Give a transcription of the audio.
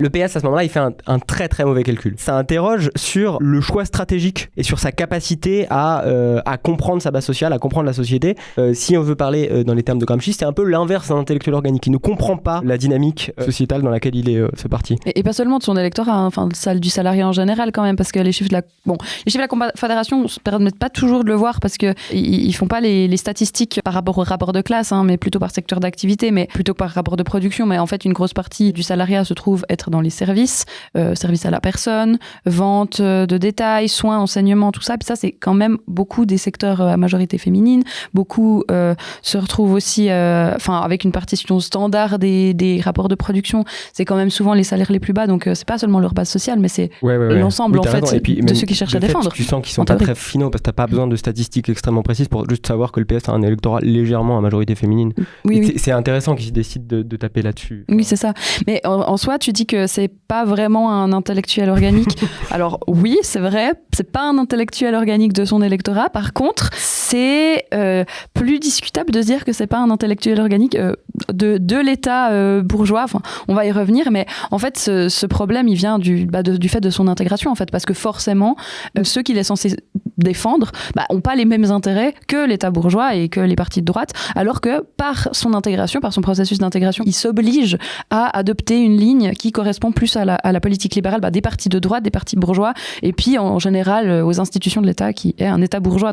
Le PS, à ce moment-là, il fait un très très mauvais calcul. Ça interroge sur le choix stratégique et sur sa capacité à comprendre sa base sociale, à comprendre la société. Si on veut parler dans les termes de Gramsci, c'est un peu l'inverse d'un intellectuel organique. Il ne comprend pas la dynamique sociétale dans laquelle il est fait partie. Et pas seulement de son électorat, hein, enfin du salarié en général quand même, parce que les chiffres de la Confédération ne se permettent pas toujours de le voir parce qu'ils font pas les statistiques par rapport au rapport de classe, hein, mais plutôt par secteur d'activité, mais plutôt que par rapport de production. Mais en fait, une grosse partie du salariat se trouve être dans les services, services à la personne, vente de détail, soins, enseignement, tout ça. Puis ça, c'est quand même beaucoup des secteurs à majorité féminine. Beaucoup se retrouvent aussi avec une partition standard des rapports de production. C'est quand même souvent les salaires les plus bas, donc c'est pas seulement leur base sociale, mais c'est l'ensemble en fait de ceux qui cherchent à défendre. Tu sens qu'ils sont pas très finaux parce que t'as pas besoin de statistiques extrêmement précises pour juste savoir que le PS a un électorat légèrement à majorité féminine. Oui. C'est intéressant qu'ils décident de taper là-dessus. Oui, c'est ça. Mais en soi, tu dis que c'est pas vraiment un intellectuel organique. Alors oui, c'est vrai, c'est pas un intellectuel organique de son électorat. Par contre, c'est plus discutable de dire que c'est pas un intellectuel organique de l'État bourgeois. Enfin, on va y revenir, mais en fait, ce problème, il vient du fait de son intégration, en fait, parce que forcément, ceux qu'il est censé défendre ont pas les mêmes intérêts que l'État bourgeois et que les partis de droite, alors que par son intégration, par son processus d'intégration, il s'oblige à adopter une ligne qui correspond plus à la politique libérale des partis de droite, des partis bourgeois, et puis en général aux institutions de l'État qui est un État bourgeois.